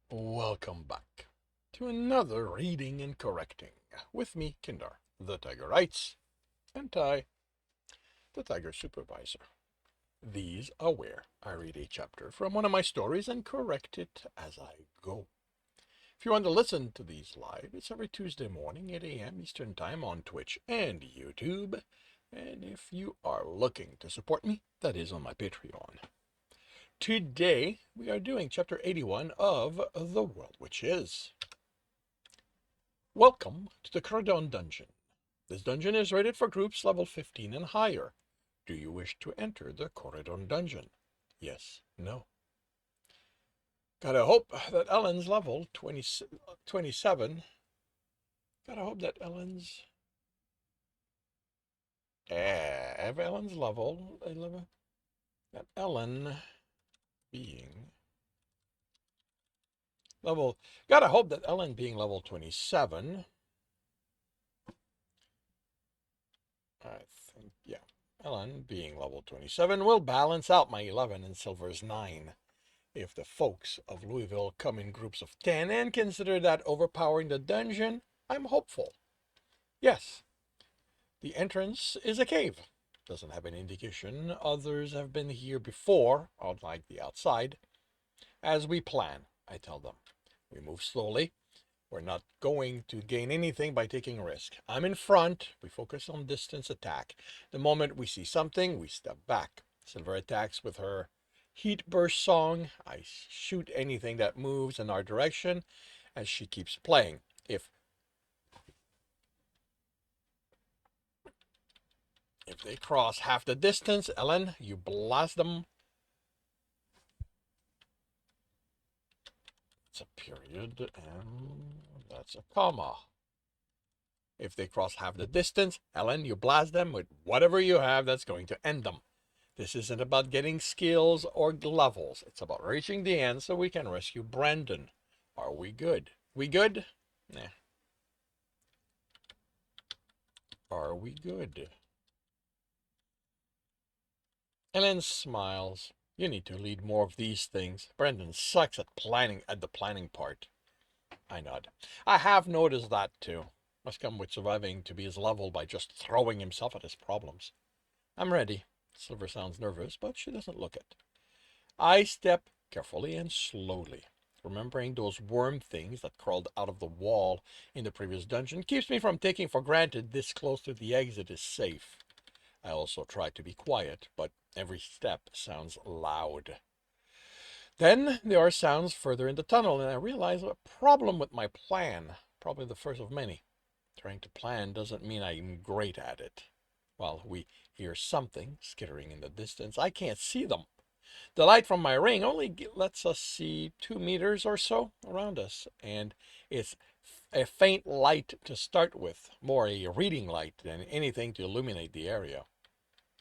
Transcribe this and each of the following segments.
Welcome back to another reading and correcting with me, Kindar, the Tiger Writes, and Ty, the Tiger Supervisor. These are where I read a chapter from one of my stories and correct it as I go. If you want to listen to these live, it's every Tuesday morning, 8 a.m. Eastern Time on Twitch and YouTube. And if you are looking to support me, that is on my Patreon. Today, we are doing chapter 81 of The World Which Is. Welcome to the Cardon Dungeon. This dungeon is rated for groups level 15 and higher. Do you wish to enter the Corridon Dungeon? Yes, no. Gotta hope that Ellen's level 27. Gotta hope that Ellen's... Have Ellen's level 11. That Ellen being... level... Gotta hope that Ellen being level 27... I think, yeah. Ellen, being level 27, will balance out my 11 and Silver's 9. If the folks of Louisville come in groups of 10 and consider that overpowering the dungeon, I'm hopeful. Yes, the entrance is a cave. Doesn't have any indication others have been here before, unlike the outside. As we plan, I tell them. We move slowly. We're not going to gain anything by taking risk. I'm in front. We focus on distance attack. The moment we see something, we step back. Silver attacks with her heat burst song. I shoot anything that moves in our direction as she keeps playing. If they cross half the distance, Ellen, you blast them. It's a period and that's a comma. If they cross half the distance, Ellen, you blast them with whatever you have that's going to end them. This isn't about getting skills or levels. It's about reaching the end so we can rescue Brandon. Are we good? We good? Nah. Are we good? Ellen smiles. You need to lead more of these things. Brandon sucks at the planning part. I nod. I have noticed that too. Must come with surviving to be his level by just throwing himself at his problems. I'm ready. Silver sounds nervous, but she doesn't look it. I step carefully and slowly. Remembering those worm things that crawled out of the wall in the previous dungeon keeps me from taking for granted this close to the exit is safe. I also try to be quiet, but every step sounds loud. Then there are sounds further in the tunnel, and I realize a problem with my plan, probably the first of many. Trying to plan doesn't mean I'm great at it. While we hear something skittering in the distance, I can't see them. The light from my ring only lets us see 2 meters or so around us, and it's a faint light to start with, more a reading light than anything to illuminate the area.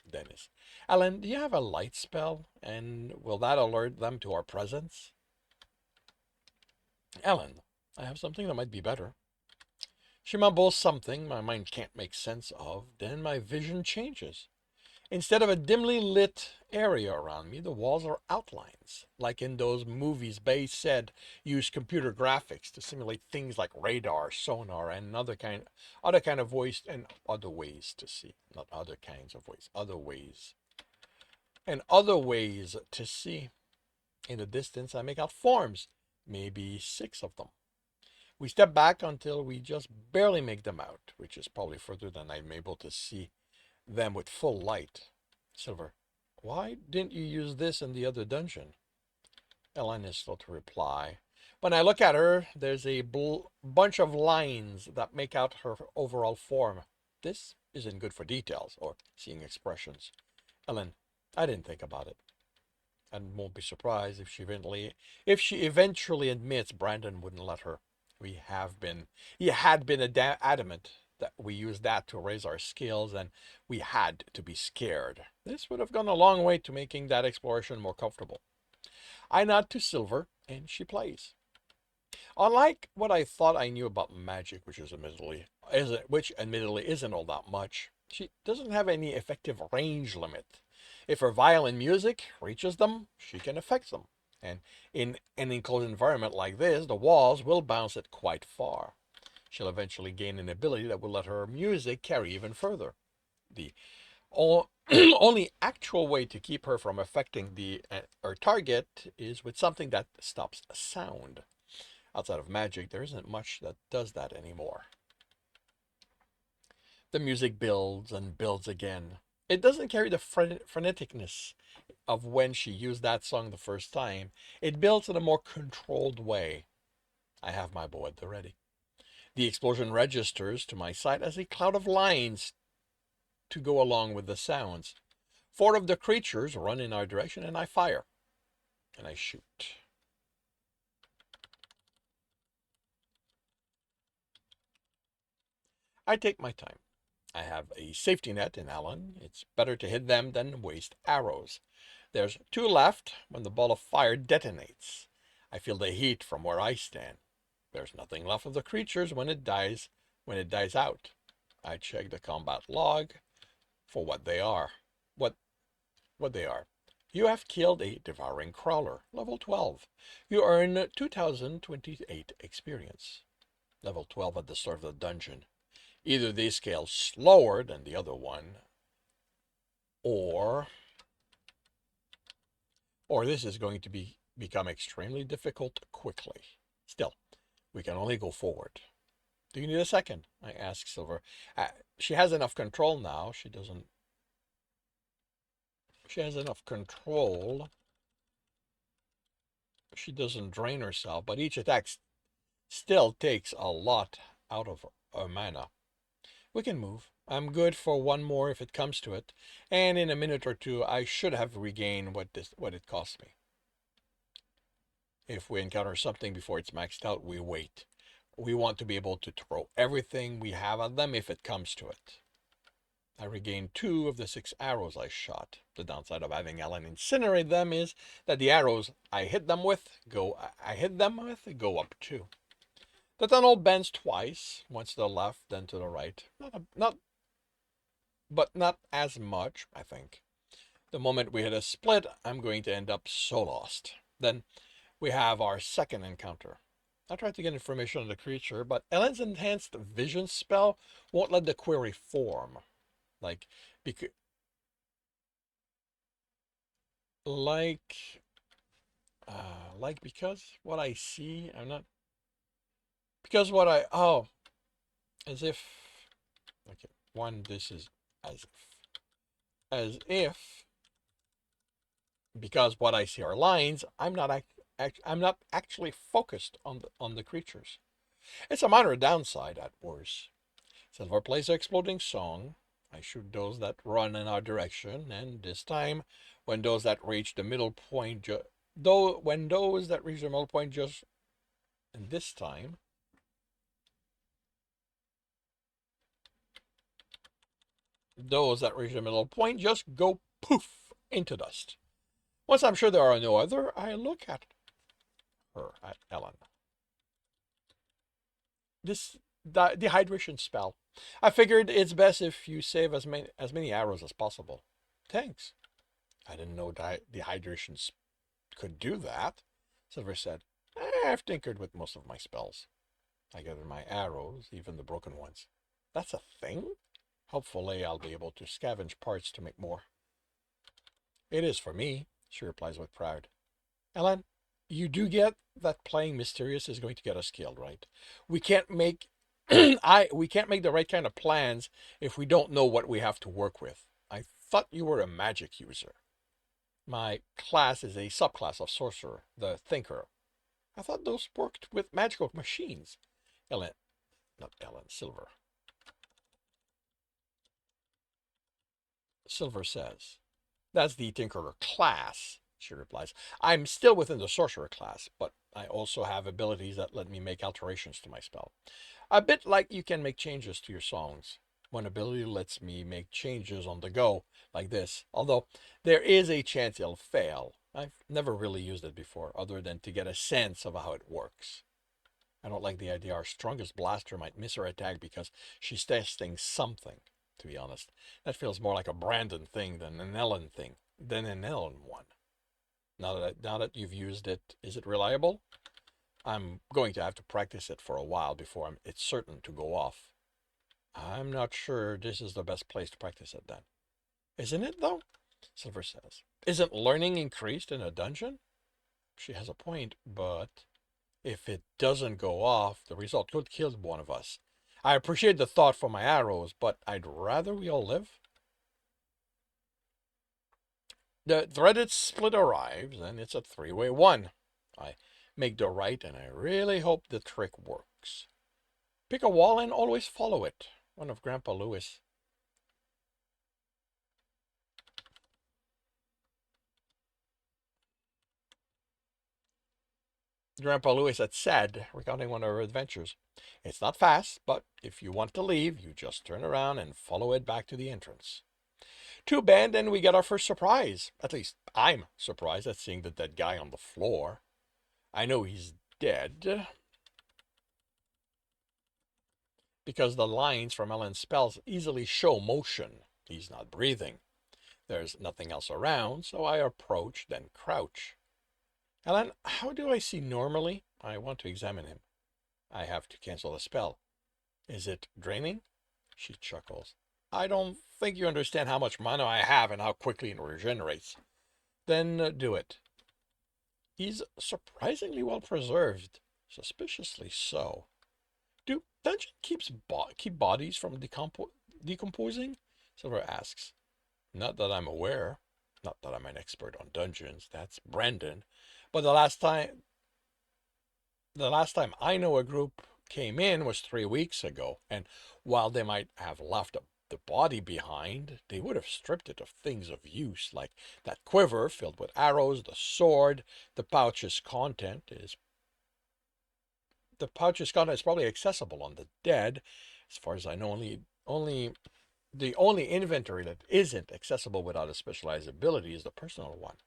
Dennis. Ellen, do you have a light spell? And will that alert them to our presence? Ellen, I have something that might be better. She mumbles something my mind can't make sense of, then my vision changes. Instead of a dimly lit area around me, the walls are outlines, like in those movies Bay said use computer graphics to simulate things like radar, sonar, and other kind of voice and other ways to see. Not other kinds of voice, other ways. And other ways to see. In the distance, I make out forms, maybe 6 of them. We step back until we just barely make them out, which is probably further than I'm able to see them with full light. Silver, why didn't you use this in the other dungeon? Ellen is slow to reply. When I look at her, there's a bunch of lines that make out her overall form. This isn't good for details or seeing expressions. Ellen, I didn't think about it. And won't be surprised if she eventually admits Brandon wouldn't let her. He had been adamant that we use that to raise our skills, and we had to be scared. This would have gone a long way to making that exploration more comfortable. I nod to Silver, and she plays. Unlike what I thought I knew about magic, which admittedly isn't all that much, she doesn't have any effective range limit. If her violin music reaches them, she can affect them. And in an enclosed environment like this, the walls will bounce it quite far. She'll eventually gain an ability that will let her music carry even further. The only actual way to keep her from affecting the her target is with something that stops sound. Outside of magic, there isn't much that does that anymore. The music builds and builds again. It doesn't carry the freneticness of when she used that song the first time. It builds in a more controlled way. I have my bow at the ready. The explosion registers to my sight as a cloud of lines to go along with the sounds. Four of the creatures run in our direction, and I fire. And I shoot. I take my time. I have a safety net in Alan. It's better to hit them than waste arrows. There's two left when the ball of fire detonates. I feel the heat from where I stand. There's nothing left of the creatures when it dies out. I check the combat log for what they are. What what they are. You have killed a devouring crawler, level 12. You earn 2028 experience. Level 12 at the start of the dungeon. Either they scale slower than the other one, or this is going to become extremely difficult quickly. Still, we can only go forward. Do you need a second? I ask Silver. She has enough control now. She has enough control. She doesn't drain herself, but each attack still takes a lot out of her mana. We can move. I'm good for one more if it comes to it, and in a minute or two I should have regained what it cost me. If we encounter something before it's maxed out, we wait. We want to be able to throw everything we have at them if it comes to it. I regained 2 of the 6 arrows I shot. The downside of having Ellen incinerate them is that the arrows I hit them with go up too. The tunnel bends twice, once to the left, then to the right. Not as much, I think. The moment we hit a split, I'm going to end up so lost. Then we have our second encounter. I tried to get information on the creature, but Ellen's enhanced vision spell won't let the query form. Like, because, like, because what I see, I'm not, because what I, oh, as if, okay, one, this is as if, because what I see are lines, I'm not actually focused on the creatures. It's a minor downside at worst. Silver plays an exploding song. I shoot those that run in our direction, and this time, when those that reach the middle point, when those that reach the middle point just, and this time, those that reach the middle point just go poof into dust. Once I'm sure there are no other, I look at her, at Ellen. This dehydration spell. I figured it's best if you save as many arrows as possible. Thanks. I didn't know dehydration could do that. Silver said, I've tinkered with most of my spells. I gathered my arrows, even the broken ones. That's a thing? Hopefully I'll be able to scavenge parts to make more. It is for me, she replies with pride. Ellen, you do get that playing mysterious is going to get us killed, right? We can't make we can't make the right kind of plans if we don't know what we have to work with. I thought you were a magic user. My class is a subclass of sorcerer, the thinker. I thought those worked with magical machines. Ellen, not Ellen, Silver. Silver says, that's the tinkerer class, she replies. I'm still within the sorcerer class, but I also have abilities that let me make alterations to my spell. A bit like you can make changes to your songs. One ability lets me make changes on the go, like this, although there is a chance it'll fail. I've never really used it before, other than to get a sense of how it works. I don't like the idea our strongest blaster might miss her attack because she's testing something, to be honest. That feels more like a Brandon thing than an Ellen one. Now that you've used it, is it reliable? I'm going to have to practice it for a while before it's certain to go off. I'm not sure this is the best place to practice it then. Isn't it, though? Silver says. Isn't learning increased in a dungeon? She has a point, but if it doesn't go off, the result could kill one of us. I appreciate the thought for my arrows, but I'd rather we all live. The threaded split arrives, and it's a three-way one. I make the right, and I really hope the trick works. Pick a wall and always follow it. One of Grandpa Lewis. Grandpa Lewis had said, recounting one of her adventures. It's not fast, but if you want to leave, you just turn around and follow it back to the entrance. Too bad, then we get our first surprise. At least I'm surprised at seeing the dead guy on the floor. I know he's dead because the lines from Ellen's spells easily show motion. He's not breathing. There's nothing else around, so I approach, then crouch. Ellen, how do I see normally? I want to examine him. I have to cancel the spell. Is it draining? She chuckles. I don't think you understand how much mana I have and how quickly it regenerates. Then do it. He's surprisingly well preserved. Suspiciously so. Do dungeon keep bodies from decomposing? Silver asks. Not that I'm aware. Not that I'm an expert on dungeons. That's Brandon. But the last time I know a group came in was 3 weeks ago, and while they might have left the body behind, they would have stripped it of things of use, like that quiver filled with arrows, the pouch's content is probably accessible on the dead. As far as I know, the only inventory that isn't accessible without a specialized ability is the personal one.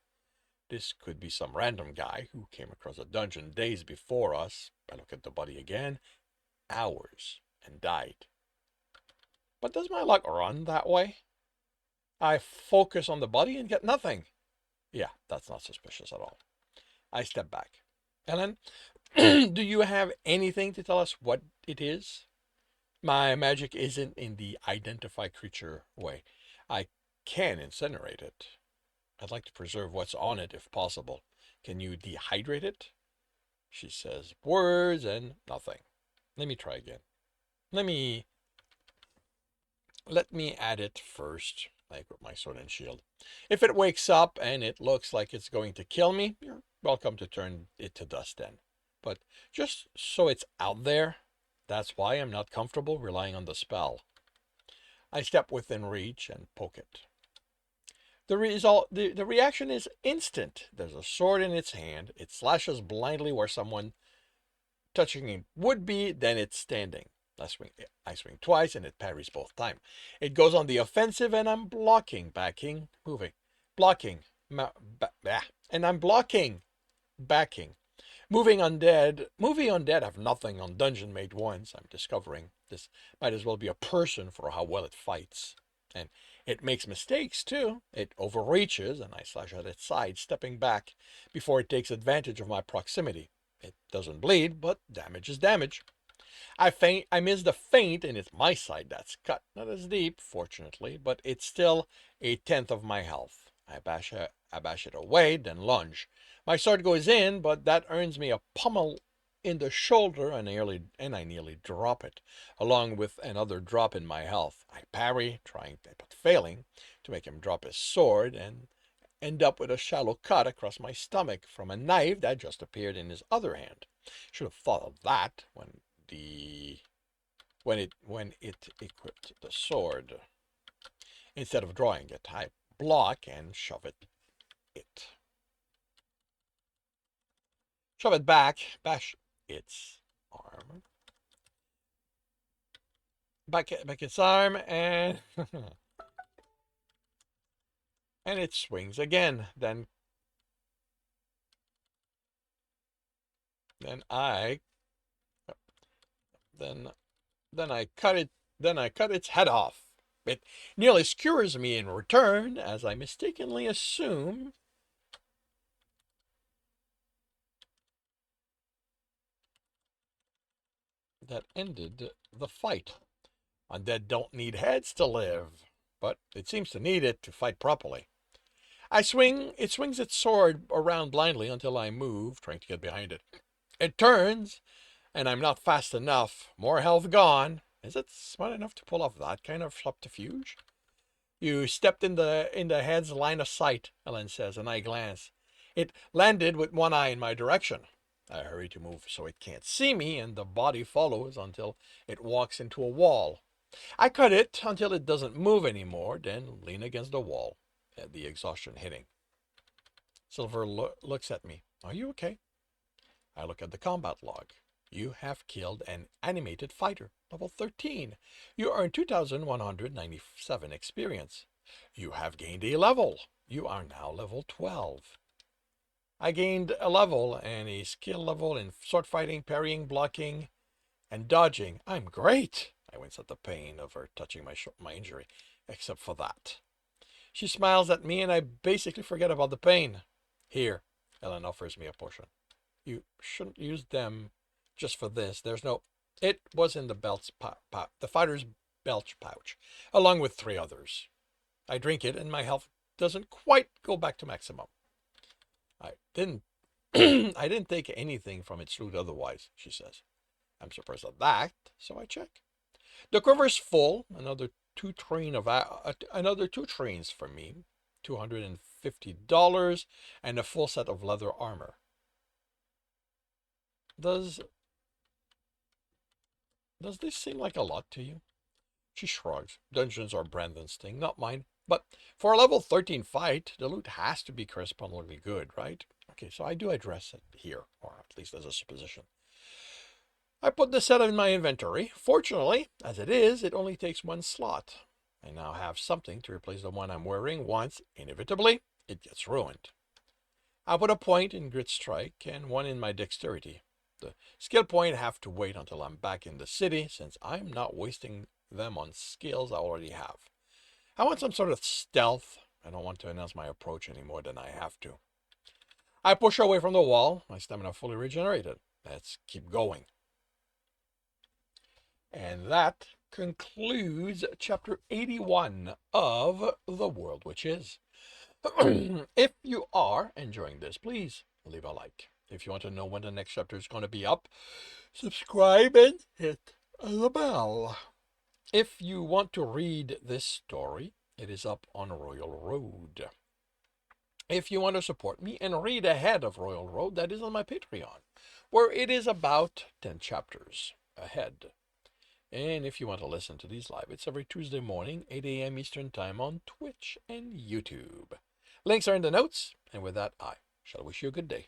This could be some random guy who came across a dungeon days before us. I look at the body again, hours, and died. But does my luck run that way? I focus on the body and get nothing. Yeah, that's not suspicious at all. I step back. Ellen, do you have anything to tell us what it is? My magic isn't in the identify creature way. I can incinerate it. I'd like to preserve what's on it if possible. Can you dehydrate it? She says words and nothing. Let me try again. Let me add it first, like with my sword and shield. If it wakes up and it looks like it's going to kill me, you're welcome to turn it to dust then. But just so it's out there, that's why I'm not comfortable relying on the spell. I step within reach and poke it. The reaction is instant. There's a sword in its hand. It slashes blindly where someone touching it would be, then it's standing. I swing twice and it parries both times. It goes on the offensive and I'm blocking, backing, moving, blocking, and I'm blocking, backing. Moving undead have nothing on dungeon made ones. I'm discovering this might as well be a person for how well it fights. And it makes mistakes too. It overreaches and I slash at its side, stepping back before it takes advantage of my proximity. It doesn't bleed, but damage is damage. I miss the feint, and it's my side that's cut. Not as deep, fortunately, but it's still a tenth of my health. I bash it away, then lunge. My sword goes in, but that earns me a pummel in the shoulder, and I nearly drop it, along with another drop in my health. I parry, trying but failing, to make him drop his sword, and end up with a shallow cut across my stomach from a knife that just appeared in his other hand. Should have thought of that when it equipped the sword. Instead of drawing it, I block and shove it. Shove it back, bash its arm. Back its arm and and it swings again. Then I cut it. Then I cut its head off. It nearly skewers me in return, as I mistakenly assume that ended the fight. Undead don't need heads to live, but it seems to need it to fight properly. It swings its sword around blindly until I move, trying to get behind it. It turns, and I'm not fast enough. More health gone. Is it smart enough to pull off that kind of subterfuge? You stepped in the head's line of sight, Ellen says, and I glance. It landed with one eye in my direction. I hurry to move so it can't see me, and the body follows until it walks into a wall. I cut it until it doesn't move anymore, then lean against the wall, the exhaustion hitting. Silver looks at me. Are you okay? I look at the combat log. You have killed an animated fighter, level 13. You earn 2,197 experience. You have gained a level. You are now level 12. I gained a level and a skill level in sword fighting, parrying, blocking, and dodging. I'm great. I wince at the pain of her touching my injury, except for that. She smiles at me and I basically forget about the pain. Here, Ellen offers me a potion. You shouldn't use them just for this. It was in the fighter's belch pouch, along with 3 others. I drink it and my health doesn't quite go back to maximum. I didn't I didn't take anything from its loot otherwise, she says. I'm surprised at that, so I check. The quiver's full. Another 2 trains for me. $250 and a full set of leather armor. Does this seem like a lot to you? She shrugs. Dungeons are Brandon's thing, not mine. But for a level 13 fight, the loot has to be correspondingly good, right? Okay, so I do address it here, or at least as a supposition. I put the set in my inventory. Fortunately, as it is, it only takes 1 slot. I now have something to replace the one I'm wearing once, inevitably, it gets ruined. I put a point in Grit Strike and 1 in my Dexterity. The skill point have to wait until I'm back in the city, since I'm not wasting them on skills I already have. I want some sort of stealth. I don't want to announce my approach any more than I have to. I push away from the wall, my stamina fully regenerated. Let's keep going. And that concludes chapter 81 of The World Which Is. If you are enjoying this, please leave a like. If you want to know when the next chapter is going to be up, subscribe and hit the bell. If you want to read this story, it is up on Royal Road. If you want to support me and read ahead of Royal Road, that is on my Patreon, where it is about 10 chapters ahead. And if you want to listen to these live, it's every Tuesday morning, 8 a.m. Eastern Time on Twitch and YouTube. Links are in the notes, and with that, I shall wish you a good day.